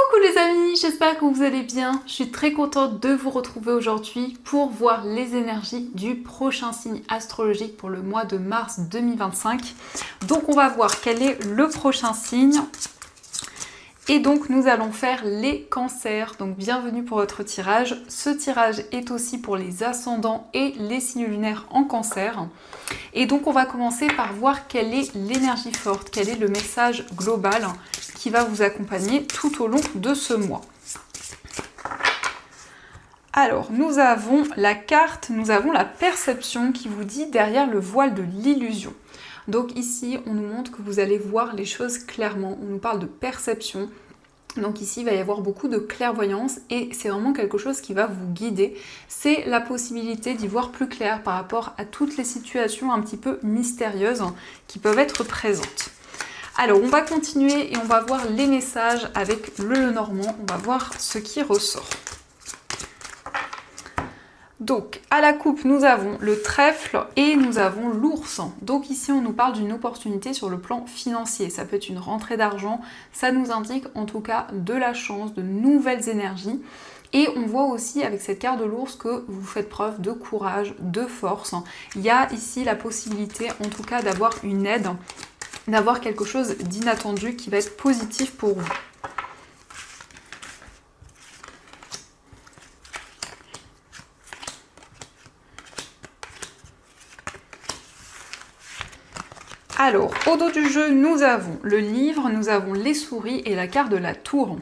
Coucou les amis, j'espère que vous allez bien. Je suis très contente de vous retrouver aujourd'hui pour voir les énergies du prochain signe astrologique pour le mois de mars 2025. Donc on va voir quel est le prochain signe. Et donc nous allons faire les cancers. Donc bienvenue pour votre tirage. Ce tirage est aussi pour les ascendants et les signes lunaires en cancer. Et donc on va commencer par voir quelle est l'énergie forte, quel est le message global qui va vous accompagner tout au long de ce mois. Alors, nous avons la carte, nous avons la perception qui vous dit derrière le voile de l'illusion. Donc ici, on nous montre que vous allez voir les choses clairement, on nous parle de perception. Donc ici, il va y avoir beaucoup de clairvoyance et c'est vraiment quelque chose qui va vous guider. C'est la possibilité d'y voir plus clair par rapport à toutes les situations un petit peu mystérieuses qui peuvent être présentes. Alors, on va continuer et on va voir les messages avec le Lenormand. On va voir ce qui ressort. Donc, à la coupe, nous avons le trèfle et nous avons l'ours. Donc ici, on nous parle d'une opportunité sur le plan financier. Ça peut être une rentrée d'argent. Ça nous indique en tout cas de la chance, de nouvelles énergies. Et on voit aussi avec cette carte de l'ours que vous faites preuve de courage, de force. Il y a ici la possibilité en tout cas d'avoir une aide, d'avoir quelque chose d'inattendu qui va être positif pour vous. Alors, au dos du jeu, nous avons le livre, nous avons les souris et la carte de la tour.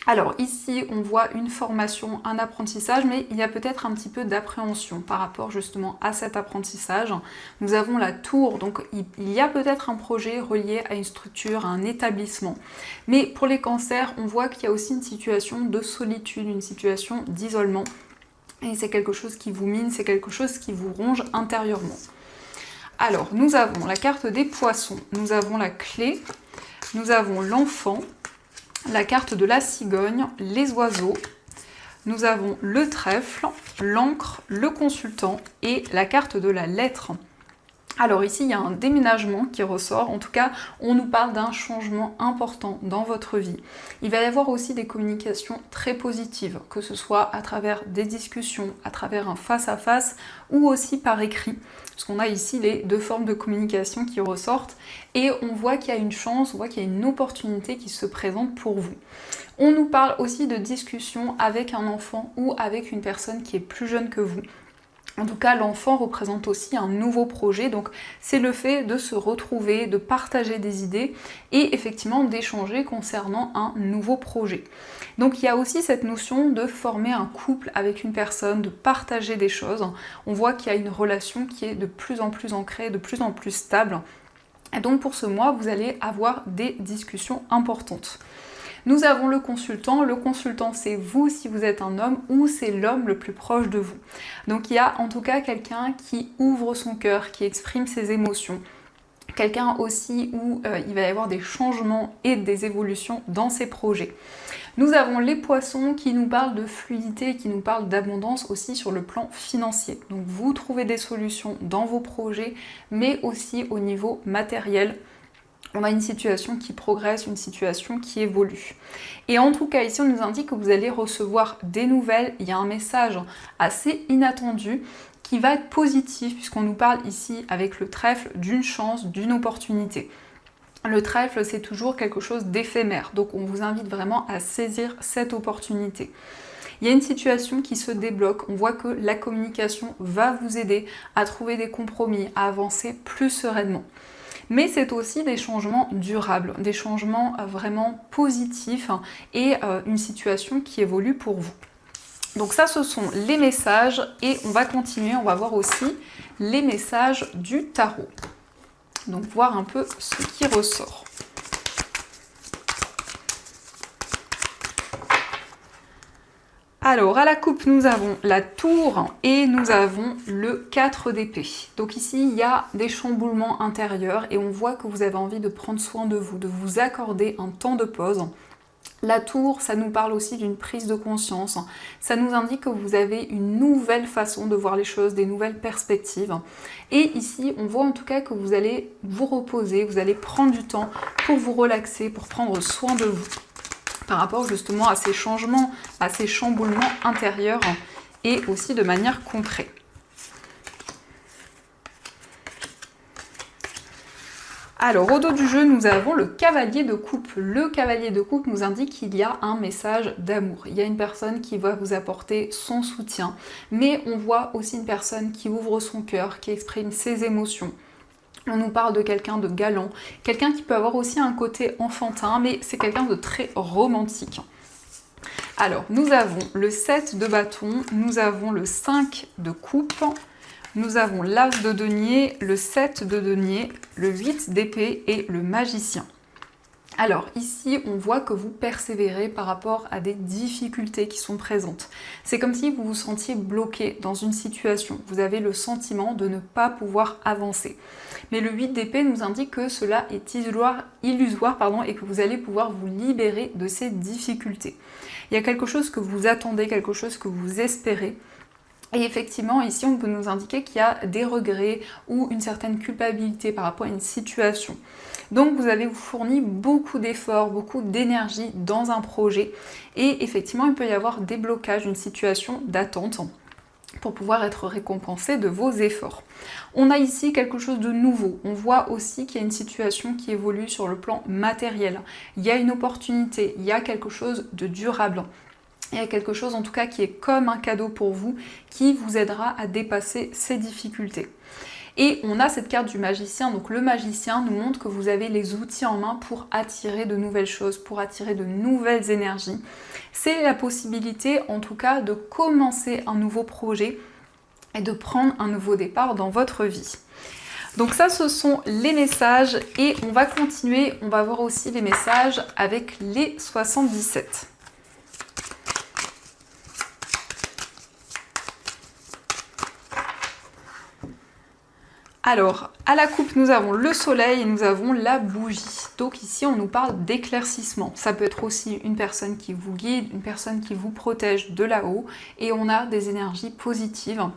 Alors ici, on voit une formation, un apprentissage, mais il y a peut-être un petit peu d'appréhension par rapport justement à cet apprentissage. Nous avons la tour, donc il y a peut-être un projet relié à une structure, à un établissement. Mais pour les cancers, on voit qu'il y a aussi une situation de solitude, une situation d'isolement. Et c'est quelque chose qui vous mine, c'est quelque chose qui vous ronge intérieurement. Alors, nous avons la carte des poissons, nous avons la clé, nous avons l'enfant, la carte de la cigogne, les oiseaux, nous avons le trèfle, l'encre, le consultant et la carte de la lettre. Alors ici, il y a un déménagement qui ressort. En tout cas, on nous parle d'un changement important dans votre vie. Il va y avoir aussi des communications très positives, que ce soit à travers des discussions, à travers un face-à-face ou aussi par écrit. Parce qu'on a ici les deux formes de communication qui ressortent. Et on voit qu'il y a une chance, on voit qu'il y a une opportunité qui se présente pour vous. On nous parle aussi de discussions avec un enfant ou avec une personne qui est plus jeune que vous. En tout cas, l'enfant représente aussi un nouveau projet, donc c'est le fait de se retrouver, de partager des idées et effectivement d'échanger concernant un nouveau projet. Donc il y a aussi cette notion de former un couple avec une personne, de partager des choses. On voit qu'il y a une relation qui est de plus en plus ancrée, de plus en plus stable. Et donc pour ce mois, vous allez avoir des discussions importantes. Nous avons le consultant c'est vous si vous êtes un homme ou c'est l'homme le plus proche de vous. Donc il y a en tout cas quelqu'un qui ouvre son cœur, qui exprime ses émotions. Quelqu'un aussi où il va y avoir des changements et des évolutions dans ses projets. Nous avons les poissons qui nous parlent de fluidité, qui nous parlent d'abondance aussi sur le plan financier. Donc vous trouvez des solutions dans vos projets, mais aussi au niveau matériel. On a une situation qui progresse, une situation qui évolue. Et en tout cas, ici, on nous indique que vous allez recevoir des nouvelles. Il y a un message assez inattendu qui va être positif, puisqu'on nous parle ici, avec le trèfle, d'une chance, d'une opportunité. Le trèfle, c'est toujours quelque chose d'éphémère. Donc, on vous invite vraiment à saisir cette opportunité. Il y a une situation qui se débloque, on voit que la communication va vous aider à trouver des compromis, à avancer plus sereinement. Mais c'est aussi des changements durables, des changements vraiment positifs et une situation qui évolue pour vous. Donc ça, ce sont les messages et on va continuer, on va voir aussi les messages du tarot. Donc voir un peu ce qui ressort. Alors, à la coupe, nous avons la tour et nous avons le 4 d'épée. Donc ici, il y a des chamboulements intérieurs et on voit que vous avez envie de prendre soin de vous accorder un temps de pause. La tour, ça nous parle aussi d'une prise de conscience. Ça nous indique que vous avez une nouvelle façon de voir les choses, des nouvelles perspectives. Et ici, on voit en tout cas que vous allez vous reposer, vous allez prendre du temps pour vous relaxer, pour prendre soin de vous. par rapport justement à ces changements, à ces chamboulements intérieurs et aussi de manière concrète. Alors, au dos du jeu, nous avons le cavalier de coupe. Le cavalier de coupe nous indique qu'il y a un message d'amour. Il y a une personne qui va vous apporter son soutien, mais on voit aussi une personne qui ouvre son cœur, qui exprime ses émotions. On nous parle de quelqu'un de galant, quelqu'un qui peut avoir aussi un côté enfantin, mais c'est quelqu'un de très romantique. Alors, nous avons le 7 de bâton, nous avons le 5 de coupe, nous avons l'as de denier, le 7 de denier, le 8 d'épée et le magicien. Alors ici, on voit que vous persévérez par rapport à des difficultés qui sont présentes. C'est comme si vous vous sentiez bloqué dans une situation. Vous avez le sentiment de ne pas pouvoir avancer. Mais le 8 d'épée nous indique que cela est illusoire et que vous allez pouvoir vous libérer de ces difficultés. Il y a quelque chose que vous attendez, quelque chose que vous espérez. Et effectivement, ici, on peut nous indiquer qu'il y a des regrets ou une certaine culpabilité par rapport à une situation. Donc, vous avez fourni beaucoup d'efforts, beaucoup d'énergie dans un projet. Et effectivement, il peut y avoir des blocages, une situation d'attente pour pouvoir être récompensé de vos efforts. On a ici quelque chose de nouveau. On voit aussi qu'il y a une situation qui évolue sur le plan matériel. Il y a une opportunité, il y a quelque chose de durable. Il y a quelque chose en tout cas qui est comme un cadeau pour vous, qui vous aidera à dépasser ces difficultés. Et on a cette carte du magicien, donc le magicien nous montre que vous avez les outils en main pour attirer de nouvelles choses, pour attirer de nouvelles énergies. C'est la possibilité en tout cas de commencer un nouveau projet et de prendre un nouveau départ dans votre vie. Donc ça, ce sont les messages et on va continuer, on va voir aussi les messages avec les 77. Alors, à la coupe, nous avons le soleil et nous avons la bougie. Donc ici, on nous parle d'éclaircissement. Ça peut être aussi une personne qui vous guide, une personne qui vous protège de là-haut. Et on a des énergies positives,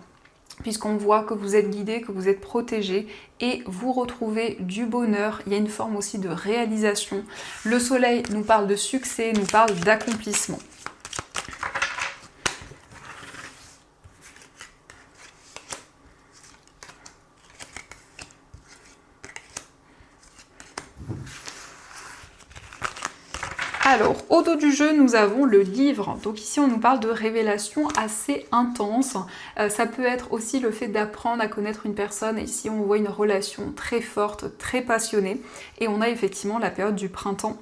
puisqu'on voit que vous êtes guidé, que vous êtes protégé et vous retrouvez du bonheur. Il y a une forme aussi de réalisation. Le soleil nous parle de succès, nous parle d'accomplissement. Alors, au dos du jeu, nous avons le livre. Donc ici, on nous parle de révélations assez intenses. Ça peut être aussi le fait d'apprendre à connaître une personne. Et ici, on voit une relation très forte, très passionnée. Et on a effectivement la période du printemps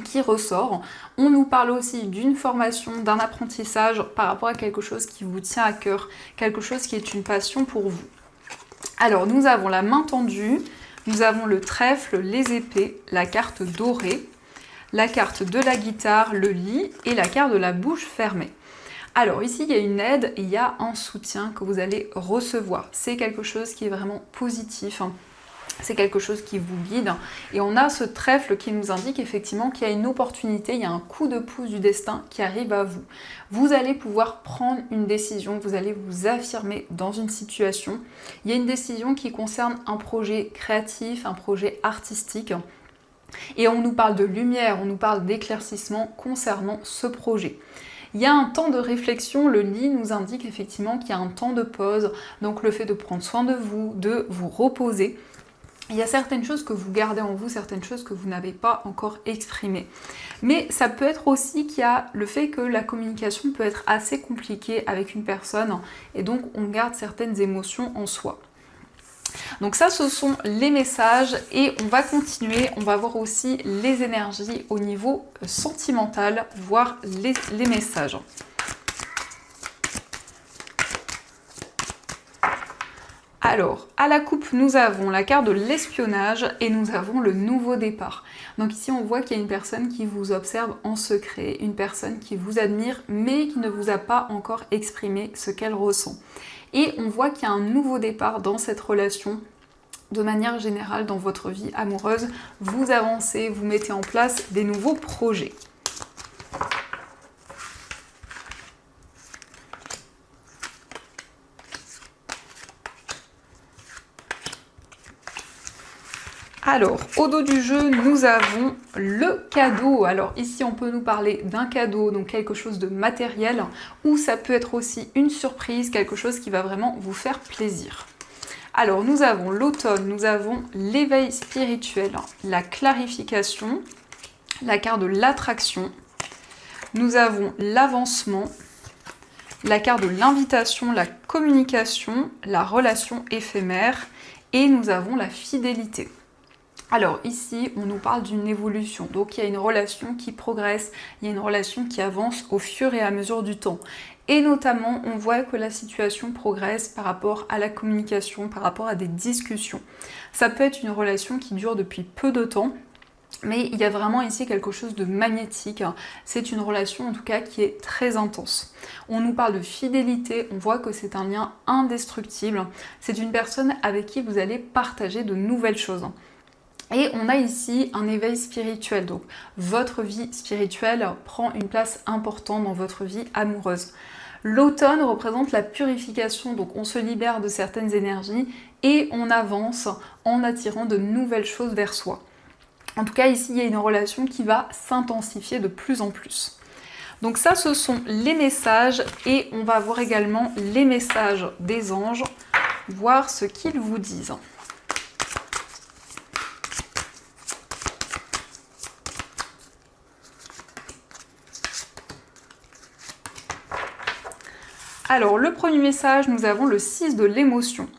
qui ressort. On nous parle aussi d'une formation, d'un apprentissage par rapport à quelque chose qui vous tient à cœur, quelque chose qui est une passion pour vous. Alors, nous avons la main tendue, nous avons le trèfle, les épées, la carte dorée, la carte de la guitare, le lit et la carte de la bouche fermée. Alors ici, il y a une aide, il y a un soutien que vous allez recevoir. C'est quelque chose qui est vraiment positif, c'est quelque chose qui vous guide. Et on a ce trèfle qui nous indique effectivement qu'il y a une opportunité, il y a un coup de pouce du destin qui arrive à vous. Vous allez pouvoir prendre une décision, vous allez vous affirmer dans une situation. Il y a une décision qui concerne un projet créatif, un projet artistique. Et on nous parle de lumière, on nous parle d'éclaircissement concernant ce projet. Il y a un temps de réflexion, le lit nous indique effectivement qu'il y a un temps de pause, donc le fait de prendre soin de vous reposer. Il y a certaines choses que vous gardez en vous, certaines choses que vous n'avez pas encore exprimées. Mais ça peut être aussi qu'il y a le fait que la communication peut être assez compliquée avec une personne et donc on garde certaines émotions en soi. Donc ça, ce sont les messages et on va continuer, on va voir aussi les énergies au niveau sentimental, voir les messages. Alors, à la coupe, nous avons la carte de l'espionnage et nous avons le nouveau départ. Donc ici, on voit qu'il y a une personne qui vous observe en secret, une personne qui vous admire, mais qui ne vous a pas encore exprimé ce qu'elle ressent. Et on voit qu'il y a un nouveau départ dans cette relation. De manière générale, dans votre vie amoureuse, vous avancez, vous mettez en place des nouveaux projets. Alors, au dos du jeu, nous avons le cadeau. Alors ici, on peut nous parler d'un cadeau, donc quelque chose de matériel, ou ça peut être aussi une surprise, quelque chose qui va vraiment vous faire plaisir. Alors, nous avons l'automne, nous avons l'éveil spirituel, la clarification, la carte de l'attraction, nous avons l'avancement, la carte de l'invitation, la communication, la relation éphémère, et nous avons la fidélité. Alors ici, on nous parle d'une évolution, donc il y a une relation qui progresse, il y a une relation qui avance au fur et à mesure du temps. Et notamment, on voit que la situation progresse par rapport à la communication, par rapport à des discussions. Ça peut être une relation qui dure depuis peu de temps, mais il y a vraiment ici quelque chose de magnétique. C'est une relation en tout cas qui est très intense. On nous parle de fidélité, on voit que c'est un lien indestructible. C'est une personne avec qui vous allez partager de nouvelles choses. Et on a ici un éveil spirituel, donc votre vie spirituelle prend une place importante dans votre vie amoureuse. L'automne représente la purification, donc on se libère de certaines énergies et on avance en attirant de nouvelles choses vers soi. En tout cas, ici, il y a une relation qui va s'intensifier de plus en plus. Donc ça, ce sont les messages et on va voir également les messages des anges, voir ce qu'ils vous disent. Alors, le premier message, nous avons le 6 de l'émotion.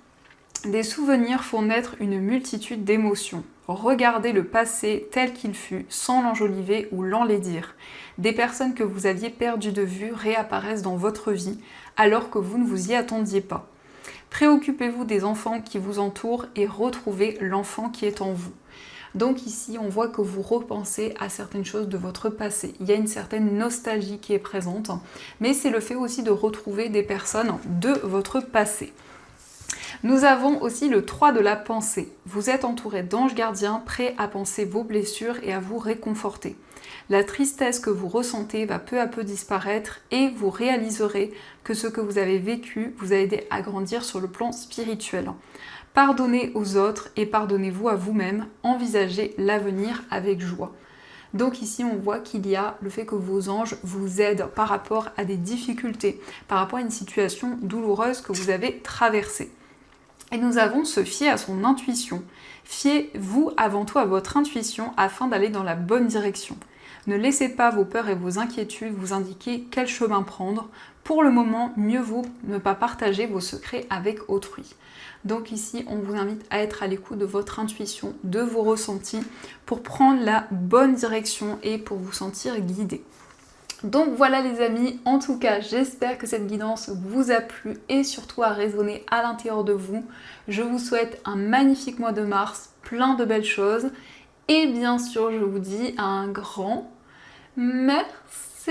Des souvenirs font naître une multitude d'émotions. Regardez le passé tel qu'il fut, sans l'enjoliver ou l'enlaidir. Des personnes que vous aviez perdues de vue réapparaissent dans votre vie, alors que vous ne vous y attendiez pas. Préoccupez-vous des enfants qui vous entourent et retrouvez l'enfant qui est en vous. Donc ici, on voit que vous repensez à certaines choses de votre passé. Il y a une certaine nostalgie qui est présente, mais c'est le fait aussi de retrouver des personnes de votre passé. Nous avons aussi le 3 de la pensée. Vous êtes entouré d'anges gardiens prêts à penser vos blessures et à vous réconforter. La tristesse que vous ressentez va peu à peu disparaître et vous réaliserez que ce que vous avez vécu vous a aidé à grandir sur le plan spirituel. Pardonnez aux autres et pardonnez-vous à vous-même. Envisagez l'avenir avec joie. Donc ici, on voit qu'il y a le fait que vos anges vous aident par rapport à des difficultés, par rapport à une situation douloureuse que vous avez traversée. Et nous avons se fier à son intuition. Fiez-vous avant tout à votre intuition afin d'aller dans la bonne direction. Ne laissez pas vos peurs et vos inquiétudes vous indiquer quel chemin prendre. Pour le moment, mieux vaut ne pas partager vos secrets avec autrui. Donc ici, on vous invite à être à l'écoute de votre intuition, de vos ressentis, pour prendre la bonne direction et pour vous sentir guidé. Donc voilà les amis, en tout cas j'espère que cette guidance vous a plu et surtout a résonné à l'intérieur de vous. Je vous souhaite un magnifique mois de mars, plein de belles choses et bien sûr je vous dis un grand merci.